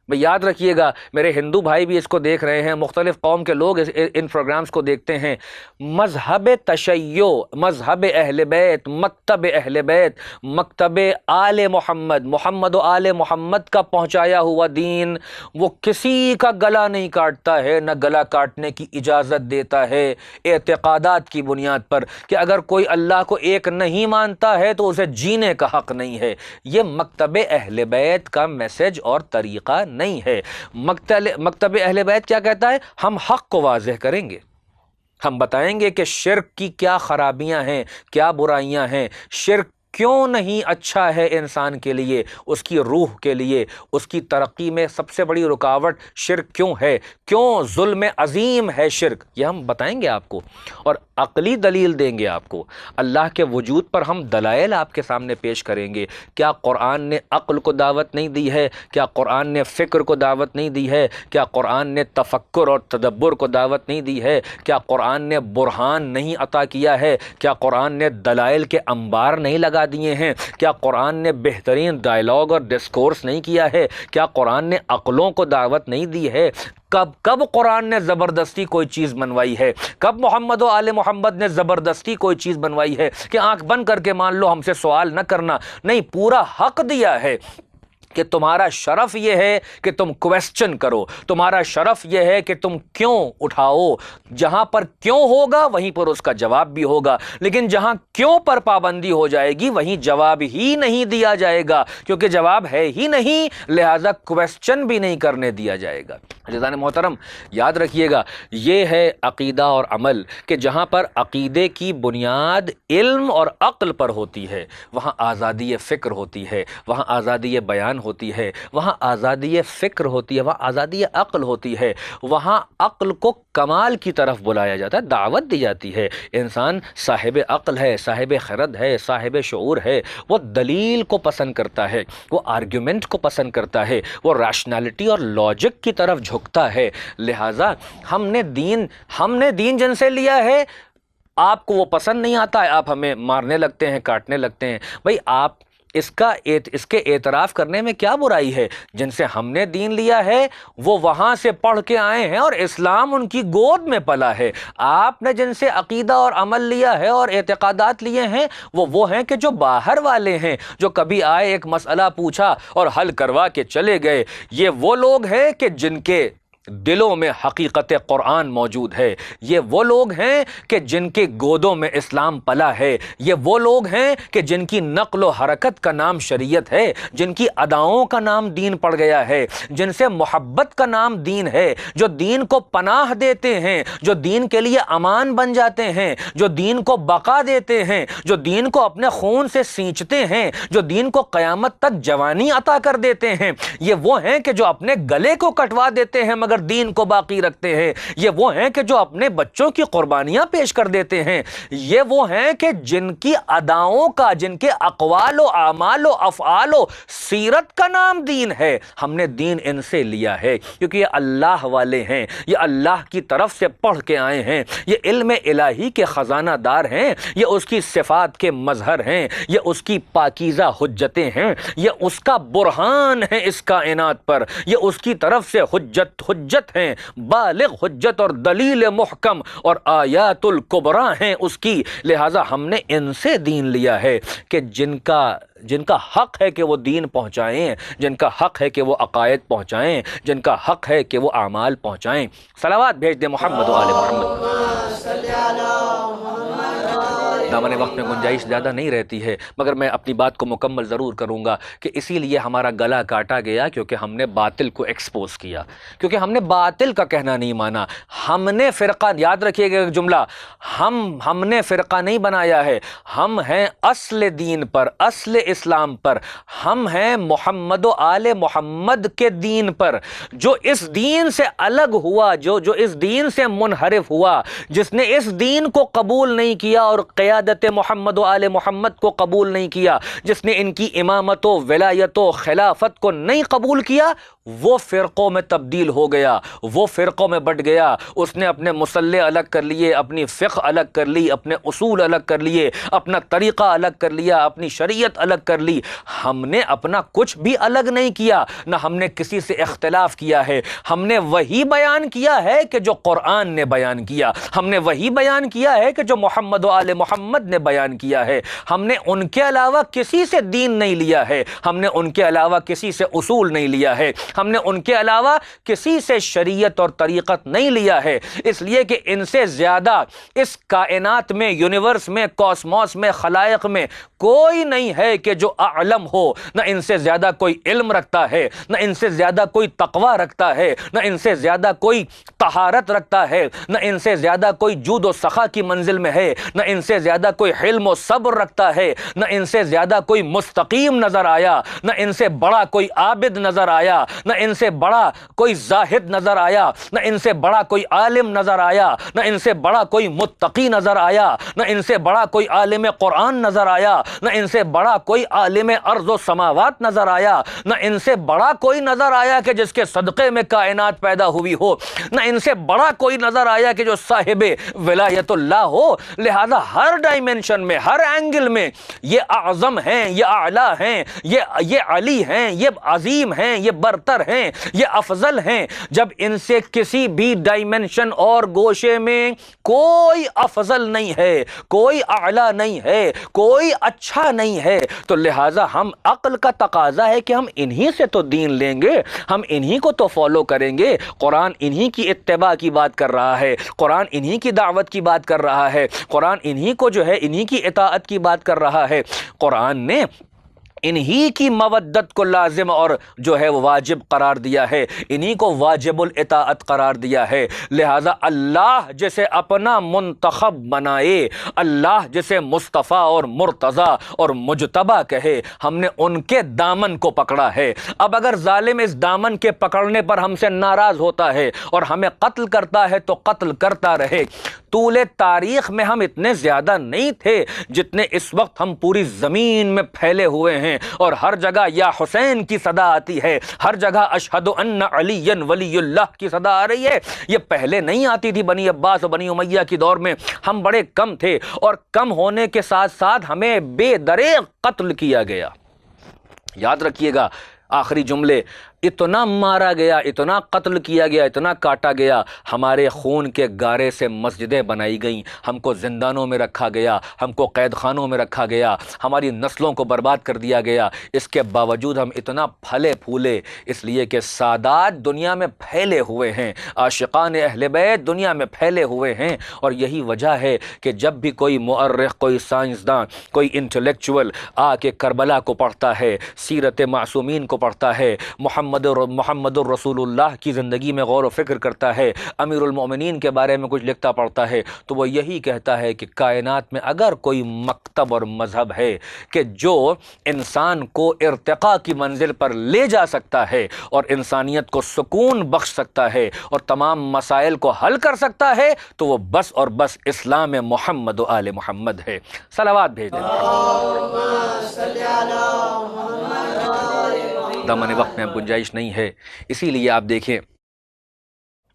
بھئی یاد رکھیے گا، میرے ہندو بھائی بھی اس کو دیکھ رہے ہیں، مختلف قوم کے لوگ ان پروگرامز کو دیکھتے ہیں، مذہب تشیع، مذہب اہل بیت، مکتب اہل بیت، مکتب آل محمد، محمد و آل محمد کا پہنچایا ہوا دین، وہ کسی کا گلا نہیں کاٹتا ہے، نہ گلا کاٹنے کی اجازت دیتا ہے اعتقادات کی بنیاد پر، کہ اگر کوئی اللہ کو ایک نہیں مانتا ہے تو اسے جینے کا حق نہیں ہے۔ یہ مکتب اہل بیت کا میسج اور طریقہ نہیں ہے۔ مکتب اہل بیت کیا کہتا ہے؟ ہم حق کو واضح کریں گے، ہم بتائیں گے کہ شرک کی کیا خرابیاں ہیں، کیا برائیاں ہیں، شرک کیوں نہیں اچھا ہے انسان کے لیے، اس کی روح کے لیے، اس کی ترقی میں سب سے بڑی رکاوٹ شرک کیوں ہے، کیوں ظلم عظیم ہے شرک، یہ ہم بتائیں گے آپ کو، اور عقلی دلیل دیں گے آپ کو، اللہ کے وجود پر ہم دلائل آپ کے سامنے پیش کریں گے۔ کیا قرآن نے عقل کو دعوت نہیں دی ہے؟ کیا قرآن نے فکر کو دعوت نہیں دی ہے؟ کیا قرآن نے تفکر اور تدبر کو دعوت نہیں دی ہے؟ کیا قرآن نے برہان نہیں عطا کیا ہے؟ کیا قرآن نے دلائل کے انبار نہیں لگا دیے ہیں؟ کیا قرآن نے بہترین ڈائلاگ اور ڈسکورس نہیں کیا ہے؟ کیا قرآن نے عقلوں کو دعوت نہیں دی ہے؟ کب قرآن نے زبردستی کوئی چیز بنوائی ہے؟ کب محمد و آل محمد نے زبردستی کوئی چیز بنوائی ہے کہ آنکھ بند کر کے مان لو، ہم سے سوال نہ کرنا؟ نہیں، پورا حق دیا ہے کہ تمہارا شرف یہ ہے کہ تم کویسچن کرو، تمہارا شرف یہ ہے کہ تم کیوں اٹھاؤ، جہاں پر کیوں ہوگا وہیں پر اس کا جواب بھی ہوگا، لیکن جہاں کیوں پر پابندی ہو جائے گی وہیں جواب ہی نہیں دیا جائے گا، کیونکہ جواب ہے ہی نہیں، لہذا کویسچن بھی نہیں کرنے دیا جائے گا۔ عزیزان محترم، یاد رکھیے گا، یہ ہے عقیدہ اور عمل، کہ جہاں پر عقیدے کی بنیاد علم اور عقل پر ہوتی ہے وہاں آزادی فکر ہوتی ہے، وہاں آزادی بیان ہوتی ہے، وہاں آزادی فکر ہوتی ہے، وہاں آزادی عقل ہوتی ہے، وہاں عقل کو کمال کی طرف بلایا جاتا ہے، دعوت دی جاتی ہے۔ انسان صاحب عقل ہے، صاحب خرد ہے، صاحب شعور ہے، وہ دلیل کو پسند کرتا ہے، وہ آرگیومنٹ کو پسند کرتا ہے، وہ ریشنالٹی اور لاجک کی طرف جھکتا ہے۔ لہٰذا ہم نے دین جن سے لیا ہے، آپ کو وہ پسند نہیں آتا ہے، آپ ہمیں مارنے لگتے ہیں، کاٹنے لگتے ہیں۔ بھئی آپ اس کے اعتراف کرنے میں کیا برائی ہے؟ جن سے ہم نے دین لیا ہے وہ وہاں سے پڑھ کے آئے ہیں اور اسلام ان کی گود میں پلا ہے۔ آپ نے جن سے عقیدہ اور عمل لیا ہے اور اعتقادات لیے ہیں وہ ہیں کہ جو باہر والے ہیں، جو کبھی آئے ایک مسئلہ پوچھا اور حل کروا کے چلے گئے۔ یہ وہ لوگ ہیں کہ جن کے دلوں میں حقیقت قرآن موجود ہے، یہ وہ لوگ ہیں کہ جن کے گودوں میں اسلام پلا ہے، یہ وہ لوگ ہیں کہ جن کی نقل و حرکت کا نام شریعت ہے، جن کی اداؤں کا نام دین پڑ گیا ہے، جن سے محبت کا نام دین ہے، جو دین کو پناہ دیتے ہیں، جو دین کے لیے امان بن جاتے ہیں، جو دین کو بقا دیتے ہیں، جو دین کو اپنے خون سے سینچتے ہیں، جو دین کو قیامت تک جوانی عطا کر دیتے ہیں۔ یہ وہ ہیں کہ جو اپنے گلے کو کٹوا دیتے ہیں مگر دین کو باقی رکھتے ہیں۔ یہ وہ ہیں کہ جو اپنے بچوں کی قربانیاں پیش کر دیتے ہیں۔ یہ وہ ہیں کہ جن کی اداؤں کا، جن کے اقوال و اعمال و افعال و سیرت کا نام دین ہے۔ ہم نے دین ان سے لیا ہے کیونکہ یہ اللہ والے ہیں، یہ اللہ کی طرف سے پڑھ کے آئے ہیں، یہ علم الہی کے خزانہ دار ہیں، یہ اس کی صفات کے مظہر ہیں، یہ اس کی پاکیزہ حجتیں ہیں، یہ اس کا برہان ہے اس کائنات پر، یہ اس کی طرف سے حجت ہیں، بالغ حجت اور دلیل محکم اور آیات الکبریٰ ہیں اس کی۔ لہٰذا ہم نے ان سے دین لیا ہے کہ جن کا حق ہے کہ وہ دین پہنچائیں، جن کا حق ہے کہ وہ عقائد پہنچائیں، جن کا حق ہے کہ وہ اعمال پہنچائیں۔ صلوات بھیج دیں محمد و آل محمد۔ دامن وقت میں گنجائش زیادہ نہیں رہتی ہے مگر میں اپنی بات کو مکمل ضرور کروں گا کہ اسی لیے ہمارا گلا کاٹا گیا کیونکہ ہم نے باطل کو ایکسپوز کیا، کیونکہ ہم نے باطل کا کہنا نہیں مانا۔ ہم نے فرقہ، یاد رکھیے گا ایک جملہ، ہم نے فرقہ نہیں بنایا ہے، ہم ہیں اصل دین پر، اصل اسلام پر، ہم ہیں محمد و آل محمد کے دین پر۔ جو اس دین سے الگ ہوا، جو اس دین سے منحرف ہوا، جس نے اس دین کو قبول نہیں کیا اور قیادت محمد و آل محمد کو قبول نہیں کیا، جس نے ان کی امامت و ولایت و خلافت کو نہیں قبول کیا، وہ فرقوں میں تبدیل ہو گیا، وہ فرقوں میں بٹ گیا۔ اس نے اپنے مسلح الگ کر لیے، اپنی فقہ الگ کر لی، اپنے اصول الگ کر لیے، اپنا طریقہ الگ کر لیا، اپنی شریعت الگ کر لی۔ ہم نے اپنا کچھ بھی الگ نہیں کیا، نہ ہم نے کسی سے اختلاف کیا ہے۔ ہم نے وہی بیان کیا ہے کہ جو قرآن نے بیان کیا، ہم نے وہی بیان کیا ہے کہ جو محمد و آل محمد نے بیان کیا ہے۔ ہم نے ان کے علاوہ کسی سے دین نہیں لیا ہے، ہم نے ان کے علاوہ کسی سے اصول نہیں لیا ہے، ہم نے ان کے علاوہ کسی سے شریعت اور طریقت نہیں لیا ہے، اس لیے کہ ان سے زیادہ اس کائنات میں، یونیورس میں، کاسموس میں، خلائق میں کوئی نہیں ہے کہ جو اعلم ہو۔ نہ ان سے زیادہ کوئی علم رکھتا ہے، نہ ان سے زیادہ کوئی تقوی رکھتا ہے، نہ ان سے زیادہ کوئی طہارت رکھتا ہے، نہ ان سے زیادہ کوئی جود و سخا کی منزل میں ہے، نہ ان سے زیادہ کوئی حلم و صبر رکھتا ہے، نہ ان سے زیادہ کوئی مستقیم نظر آیا، نہ ان سے بڑا کوئی عابد نظر آیا، نہ ان سے بڑا کوئی زاہد نظر آیا، نہ ان سے بڑا کوئی عالم نظر آیا، نہ ان سے بڑا کوئی متقی نظر آیا، نہ ان سے بڑا کوئی عالم قرآن نظر آیا، نہ ان سے بڑا کوئی عالم ارض و سماوات نظر آیا، نہ ان سے بڑا کوئی نظر آیا کہ جس کے صدقے میں کائنات پیدا ہوئی ہو، نہ ان سے بڑا کوئی نظر آیا کہ جو صاحب ولایت اللہ ہو۔ لہذا ہر ڈائمنشن میں، ہر اینگل میں یہ اعظم ہیں، یہ اعلیٰ ہیں، یہ علی ہیں، یہ عظیم ہیں، یہ برتر ہیں، یہ افضل ہیں۔ جب ان سے کسی بھی ڈائمنشن اور گوشے میں کوئی افضل نہیں ہے، کوئی اعلیٰ نہیں ہے، کوئی اچھا نہیں ہے، تو لہٰذا ہم عقل کا تقاضا ہے کہ ہم انہی سے تو دین لیں گے، ہم انہی کو تو فالو کریں گے۔ قرآن انہی کی اتباع کی بات کر رہا ہے، قرآن انہی کی دعوت کی بات کر رہا ہے، قرآن انہی کو جو ہے انہی کی اطاعت کی بات کر رہا ہے۔ قرآن نے انہی کی مودت کو لازم اور جو ہے وہ واجب قرار دیا ہے، انہی کو واجب الاطاعت قرار دیا ہے۔ لہٰذا اللہ جسے اپنا منتخب بنائے، اللہ جسے مصطفیٰ اور مرتضیٰ اور مجتبیٰ کہے، ہم نے ان کے دامن کو پکڑا ہے۔ اب اگر ظالم اس دامن کے پکڑنے پر ہم سے ناراض ہوتا ہے اور ہمیں قتل کرتا ہے تو قتل کرتا رہے۔ طول تاریخ میں ہم اتنے زیادہ نہیں تھے جتنے اس وقت ہم پوری زمین میں پھیلے ہوئے ہیں، اور ہر جگہ یا حسین کی صدا آتی ہے، ہر جگہ اشہد ان علی ولی اللہ کی صدا آ رہی ہے۔ یہ پہلے نہیں آتی تھی بنی عباس اور بنی امیہ کی دور میں، ہم بڑے کم تھے، اور کم ہونے کے ساتھ ساتھ ہمیں بے دریغ قتل کیا گیا۔ یاد رکھیے گا آخری جملے، اتنا مارا گیا، اتنا قتل کیا گیا، اتنا کاٹا گیا، ہمارے خون کے گارے سے مسجدیں بنائی گئیں، ہم کو زندانوں میں رکھا گیا، ہم کو قید خانوں میں رکھا گیا، ہماری نسلوں کو برباد کر دیا گیا، اس کے باوجود ہم اتنا پھلے پھولے اس لیے کہ سادات دنیا میں پھیلے ہوئے ہیں، عاشقان اہل بیت دنیا میں پھیلے ہوئے ہیں۔ اور یہی وجہ ہے کہ جب بھی کوئی مؤرخ، کوئی سائنسداں، کوئی انٹلیکچول آ کے کربلا کو پڑھتا ہے، سیرت معصومین کو پڑھتا ہے، محمد الرسول اللہ کی زندگی میں غور و فکر کرتا ہے، امیر المومنین کے بارے میں کچھ لکھتا پڑھتا ہے، تو وہ یہی کہتا ہے کہ کائنات میں اگر کوئی مکتب اور مذہب ہے کہ جو انسان کو ارتقاء کی منزل پر لے جا سکتا ہے اور انسانیت کو سکون بخش سکتا ہے اور تمام مسائل کو حل کر سکتا ہے، تو وہ بس اور بس اسلام محمد و آل محمد ہے۔ صلوات بھیج دیں۔ دامن وقت میں اب گنجائش نہیں ہے، اسی لیے آپ دیکھیں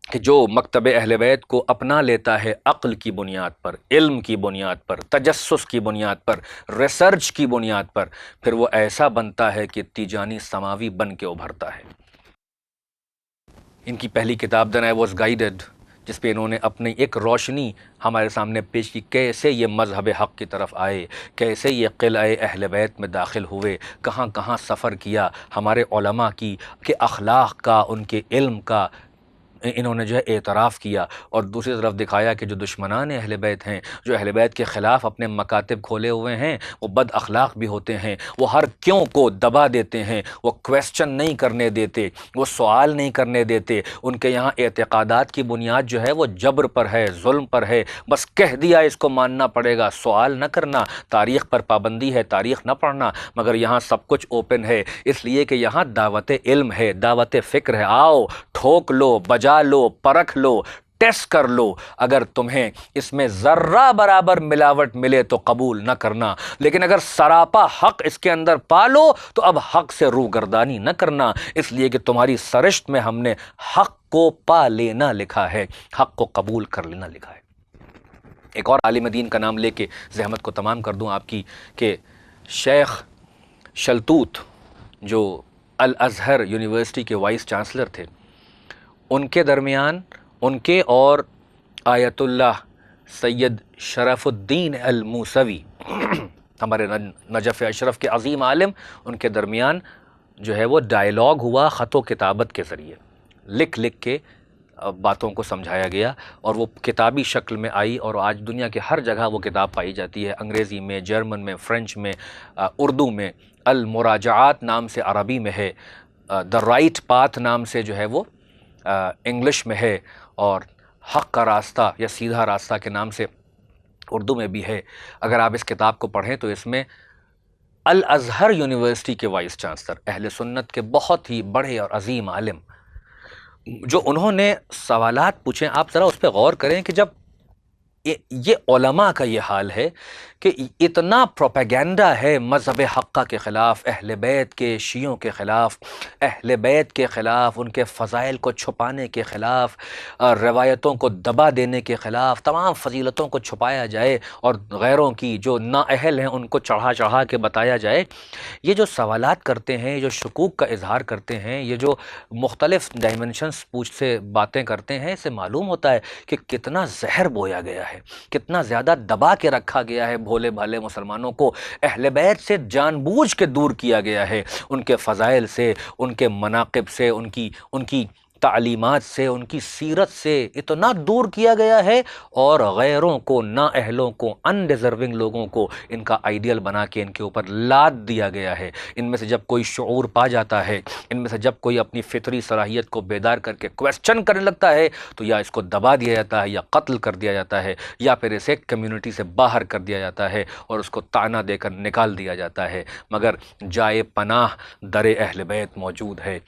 کہ جو مکتب اہل بیت کو اپنا لیتا ہے عقل کی بنیاد پر، علم کی بنیاد پر، تجسس کی بنیاد پر، ریسرچ کی بنیاد پر، پھر وہ ایسا بنتا ہے کہ تیجانی سماوی بن کے ابھرتا ہے۔ ان کی پہلی کتاب دین آئی واز گائیڈڈ، جس پہ انہوں نے اپنی ایک روشنی ہمارے سامنے پیش کی، کیسے یہ مذہب حق کی طرف آئے، کیسے یہ قلعہ اہل بیت میں داخل ہوئے، کہاں کہاں سفر کیا، ہمارے علماء کی کہ اخلاق کا، ان کے علم کا انہوں نے جو ہے اعتراف کیا، اور دوسری طرف دکھایا کہ جو دشمنان اہل بیت ہیں، جو اہل بیت کے خلاف اپنے مکاتب کھولے ہوئے ہیں، وہ بد اخلاق بھی ہوتے ہیں، وہ ہر کیوں کو دبا دیتے ہیں، وہ کویسچن نہیں کرنے دیتے، وہ سوال نہیں کرنے دیتے، ان کے یہاں اعتقادات کی بنیاد جو ہے وہ جبر پر ہے، ظلم پر ہے، بس کہہ دیا اس کو ماننا پڑے گا، سوال نہ کرنا، تاریخ پر پابندی ہے، تاریخ نہ پڑھنا، مگر یہاں سب کچھ اوپن ہے، اس لیے کہ یہاں دعوت علم ہے، دعوت فکر ہے، آؤ ٹھوک لو، بجا لو، پرکھ لو، ٹیسٹ کر لو، اگر تمہیں اس میں ذرہ برابر ملاوٹ ملے تو قبول نہ کرنا، لیکن اگر سراپا حق اس کے اندر پالو تو اب حق سے روگردانی نہ کرنا، اس لیے کہ تمہاری سرشت میں ہم نے حق کو پا لینا لکھا ہے، حق کو قبول کر لینا لکھا ہے۔ ایک اور عالم دین کا نام لے کے زحمت کو تمام کر دوں آپ کی، کہ شیخ شلتوت جو الازہر یونیورسٹی کے وائس چانسلر تھے، ان کے درمیان ان کے اور آیت اللہ سید شرف الدین الموسوی ہمارے نجف اشرف کے عظیم عالم، ان کے درمیان جو ہے وہ ڈائیلاگ ہوا خط و کتابت کے ذریعے، لکھ لکھ کے باتوں کو سمجھایا گیا، اور وہ کتابی شکل میں آئی، اور آج دنیا کے ہر جگہ وہ کتاب پائی جاتی ہے، انگریزی میں، جرمن میں، فرینچ میں، اردو میں، المراجعات نام سے عربی میں ہے، دا رائٹ پاتھ نام سے جو ہے وہ انگلش میں ہے، اور حق کا راستہ یا سیدھا راستہ کے نام سے اردو میں بھی ہے۔ اگر آپ اس کتاب کو پڑھیں تو اس میں الازہر یونیورسٹی کے وائس چانسلر، اہل سنت کے بہت ہی بڑے اور عظیم عالم، جو انہوں نے سوالات پوچھے، آپ ذرا اس پہ غور کریں کہ جب یہ علماء کا یہ حال ہے کہ اتنا پروپیگنڈا ہے مذہب حقہ کے خلاف، اہل بیت کے، شیعوں کے خلاف، اہل بیت کے خلاف، ان کے فضائل کو چھپانے کے خلاف، روایتوں کو دبا دینے کے خلاف، تمام فضیلتوں کو چھپایا جائے اور غیروں کی جو نااہل ہیں ان کو چڑھا چڑھا کے بتایا جائے۔ یہ جو سوالات کرتے ہیں، جو شکوک کا اظہار کرتے ہیں، یہ جو مختلف ڈائمنشنز پوچھ سے باتیں کرتے ہیں، اس سے معلوم ہوتا ہے کہ کتنا زہر بویا گیا ہے، کتنا زیادہ دبا کے رکھا گیا ہے بھولے بھالے مسلمانوں کو، اہل بیت سے جان بوجھ کے دور کیا گیا ہے، ان کے فضائل سے، ان کے مناقب سے، ان کی تعلیمات سے، ان کی سیرت سے اتنا دور کیا گیا ہے، اور غیروں کو، نااہلوں کو، ان ڈیزرونگ لوگوں کو ان کا آئیڈیل بنا کے ان کے اوپر لاد دیا گیا ہے۔ ان میں سے جب کوئی شعور پا جاتا ہے، ان میں سے جب کوئی اپنی فطری صلاحیت کو بیدار کر کے کویسچن کرنے لگتا ہے، تو یا اس کو دبا دیا جاتا ہے، یا قتل کر دیا جاتا ہے، یا پھر اسے کمیونٹی سے باہر کر دیا جاتا ہے اور اس کو طعنہ دے کر نکال دیا جاتا ہے۔ مگر جائے پناہ در اہل بیت موجود ہے۔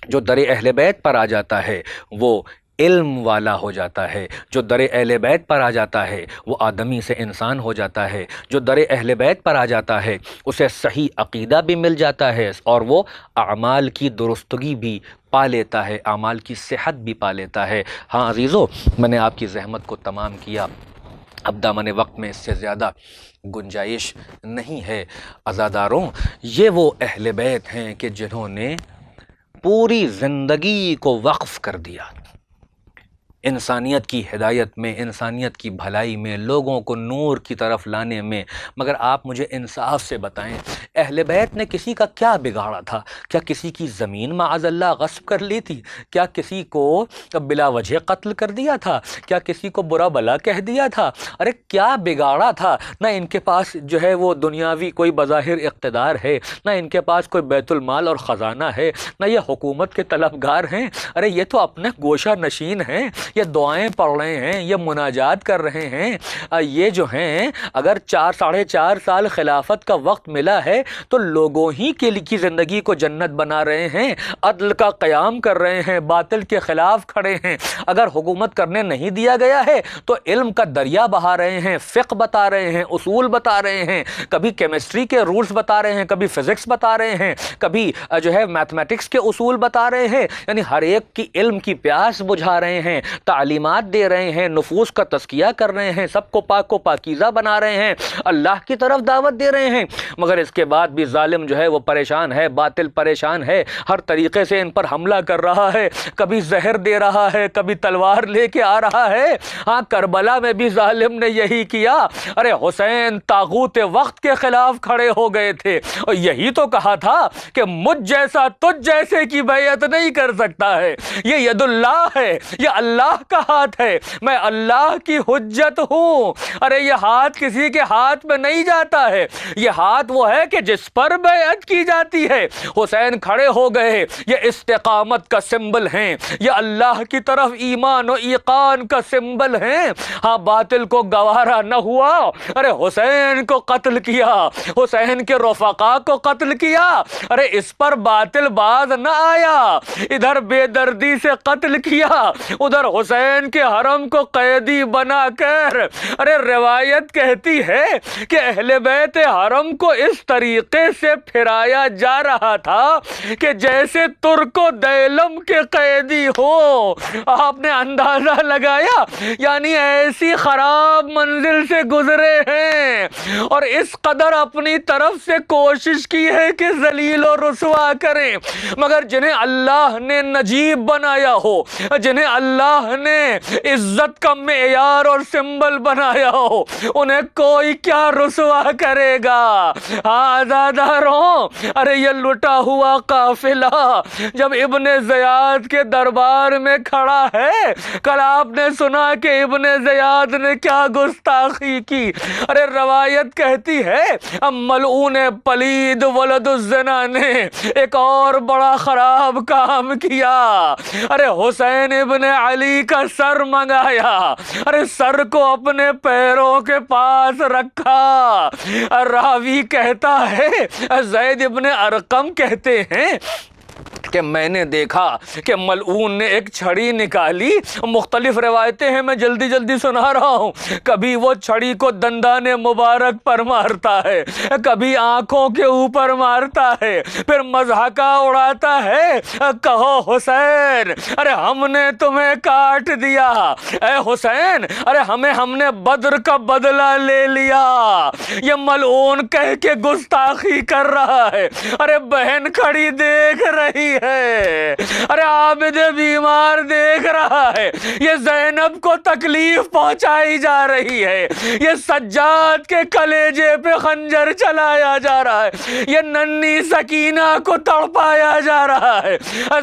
جو در اہل بیت پر آ جاتا ہے وہ علم والا ہو جاتا ہے، جو در اہل بیت پر آ جاتا ہے وہ آدمی سے انسان ہو جاتا ہے، جو در اہل بیت پر آ جاتا ہے اسے صحیح عقیدہ بھی مل جاتا ہے، اور وہ اعمال کی درستگی بھی پا لیتا ہے، اعمال کی صحت بھی پا لیتا ہے۔ ہاں عزیزو، میں نے آپ کی زحمت کو تمام کیا، اب دامن وقت میں اس سے زیادہ گنجائش نہیں ہے۔ عزاداروں، یہ وہ اہل بیت ہیں کہ جنہوں نے پوری زندگی کو وقف کر دیا انسانیت کی ہدایت میں، انسانیت کی بھلائی میں، لوگوں کو نور کی طرف لانے میں۔ مگر آپ مجھے انصاف سے بتائیں، اہل بیت نے کسی کا کیا بگاڑا تھا؟ کیا کسی کی زمین معاذ اللہ غصب کر لی تھی؟ کیا کسی کو بلا وجہ قتل کر دیا تھا؟ کیا کسی کو برا بلا کہہ دیا تھا؟ ارے کیا بگاڑا تھا؟ نہ ان کے پاس جو ہے وہ دنیاوی کوئی بظاہر اقتدار ہے، نہ ان کے پاس کوئی بیت المال اور خزانہ ہے، نہ یہ حکومت کے طلبگار ہیں۔ ارے یہ تو اپنے گوشہ نشین ہیں، یہ دعائیں پڑھ رہے ہیں، یہ مناجات کر رہے ہیں۔ یہ جو ہیں اگر 4 + 4 سال خلافت کا وقت ملا ہے تو لوگوں ہی کی زندگی کو جنت بنا رہے ہیں، عدل کا قیام کر رہے ہیں، باطل کے خلاف کھڑے ہیں۔ اگر حکومت کرنے نہیں دیا گیا ہے تو علم کا دریا بہا رہے ہیں، فقہ بتا رہے ہیں، اصول بتا رہے ہیں، کبھی کیمسٹری کے رولز بتا رہے ہیں، کبھی فزکس بتا رہے ہیں، کبھی جو ہے میتھمیٹکس کے اصول بتا رہے ہیں۔ یعنی ہر ایک کی علم کی پیاس بجھا رہے ہیں، تعلیمات دے رہے ہیں، نفوس کا تزکیہ کر رہے ہیں، سب کو پاک و پاکیزہ بنا رہے ہیں، اللہ کی طرف دعوت دے رہے ہیں۔ مگر اس کے بعد بھی ظالم جو ہے وہ پریشان ہے، باطل پریشان ہے، ہر طریقے سے ان پر حملہ کر رہا ہے، کبھی زہر دے رہا ہے، کبھی تلوار لے کے آ رہا ہے۔ ہاں، کربلا میں بھی ظالم نے یہی کیا۔ ارے حسین طاغوت وقت کے خلاف کھڑے ہو گئے تھے اور یہی تو کہا تھا کہ مجھ جیسا تجھ جیسے کی بیعت نہیں کر سکتا ہے، یہ ید اللہ ہے، یہ اللہ کا ہاتھ ہے، میں اللہ کی حجت ہوں۔ ارے یہ ہاتھ کسی کے ہاتھ میں نہیں جاتا ہے، یہ ہاتھ وہ ہے کہ جس پر بیعت کی جاتی ہے۔ حسین کھڑے ہو گئے، یہ استقامت کا سمبل ہیں، یہ اللہ کی طرف ایمان و ایقان کا سمبل ہیں۔ ہاں، باطل کو گوارا نہ ہوا، ارے حسین کو قتل کیا، حسین کے رفقا کو قتل کیا۔ ارے اس پر باطل باز نہ آیا، ادھر بے دردی سے قتل کیا، ادھر حسین کے حرم کو قیدی بنا کر۔ ارے روایت کہتی ہے کہ اہل بیت حرم کو اس طریقے سے پھرایا جا رہا تھا کہ جیسے ترک و دیلم کے قیدی ہو۔ آپ نے اندازہ لگایا، یعنی ایسی خراب منزل سے گزرے ہیں اور اس قدر اپنی طرف سے کوشش کی ہے کہ ذلیل و رسوا کریں، مگر جنہیں اللہ نے نجیب بنایا ہو، جنہیں اللہ نے عزت کا معیار اور سمبل بنایا ہو، انہیں کوئی کیا رسوا کرے گا۔ ہاں عزاداروں، ارے یہ لٹا ہوا قافلہ جب ابن زیاد کے دربار میں کھڑا ہے، کل آپ نے سنا کہ ابن زیاد نے کیا گستاخی کی۔ ارے روایت کہتی ہے اب ملعون پلید ولد الزنا نے ایک اور بڑا خراب کام کیا۔ ارے حسین ابن علی کا سر منگایا، ارے سر کو اپنے پیروں کے پاس رکھا۔ راوی کہتا ہے، زید ابن ارقم کہتے ہیں کہ میں نے دیکھا کہ ملعون نے ایک چھڑی نکالی۔ مختلف روایتیں ہیں، میں جلدی جلدی سنا رہا ہوں۔ کبھی وہ چھڑی کو دندان مبارک پر مارتا ہے، کبھی آنکھوں کے اوپر مارتا ہے، پھر مضحکہ اڑاتا ہے، کہو حسین، ارے ہم نے تمہیں کاٹ دیا، اے حسین، ارے ہم نے بدر کا بدلہ لے لیا۔ یہ ملعون کہہ کے گستاخی کر رہا ہے، ارے بہن کھڑی دیکھ رہی ہے، ارے عابد بیمار دیکھ رہا ہے، یہ زینب کو تکلیف پہنچائی جا رہی ہے، یہ سجاد کے کلیجے پہ خنجر چلایا جا رہا ہے، یہ ننھی سکینہ کو تڑپایا جا رہا ہے،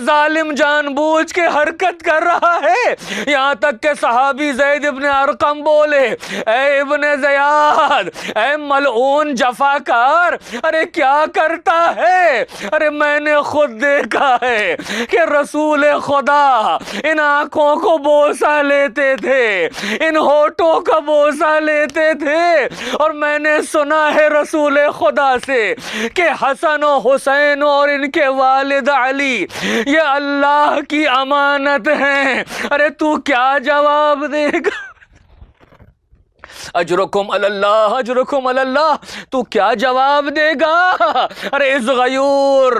ظالم جان بوجھ کے حرکت کر رہا ہے۔ یہاں تک کہ صحابی زید ابن ارقم بولے، اے ابن زیاد، اے ملعون جفاکار، ارے کیا کرتا ہے؟ ارے میں نے خود دیکھا ہے کہ رسول خدا ان آنکھوں کو بوسہ لیتے تھے، ان ہونٹوں کا بوسہ لیتے تھے، اور میں نے سنا ہے رسول خدا سے کہ حسن و حسین اور ان کے والد علی یہ اللہ کی امانت ہیں۔ ارے تو کیا جواب دے گا؟ اجرکم علی اللہ اجرکم علی اللہ، تو کیا جواب دے گا؟ ارے اس غیور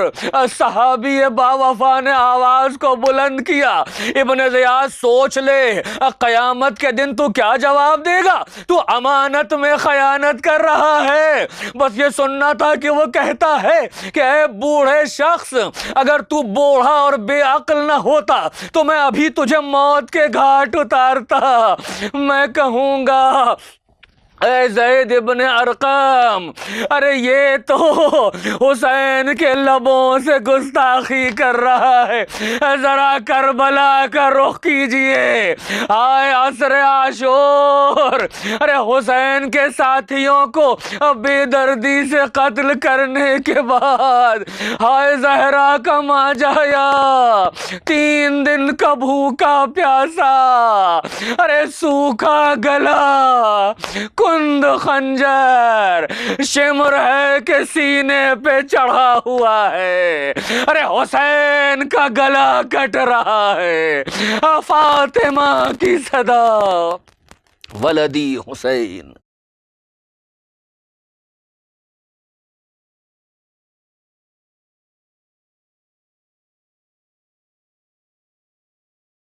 صحابی باوفا نے آواز کو بلند کیا، ابن زیاد سوچ لے قیامت کے دن تو کیا جواب دے گا؟ تو امانت میں خیانت کر رہا ہے۔ بس یہ سننا تھا کہ وہ کہتا ہے کہ اے بوڑھے شخص، اگر تو بوڑھا اور بے عقل نہ ہوتا تو میں ابھی تجھے موت کے گھاٹ اتارتا۔ میں کہوں گا اے زید ابن ارقم، ارے یہ تو حسین کے لبوں سے گستاخی کر رہا ہے، ذرا کربلا کا رخ کیجئے، آئے عصر عاشور، ارے حسین کے ساتھیوں کو بے دردی سے قتل کرنے کے بعد ہائے زہرا کا ماجایا، 3 دن کا بھوکا پیاسا، ارے سوکھا گلا، کند خنجر شمر ہے کہ سینے پہ چڑھا ہوا ہے، ارے حسین کا گلا کٹ رہا ہے، فاطمہ کی صدا ولدی حسین۔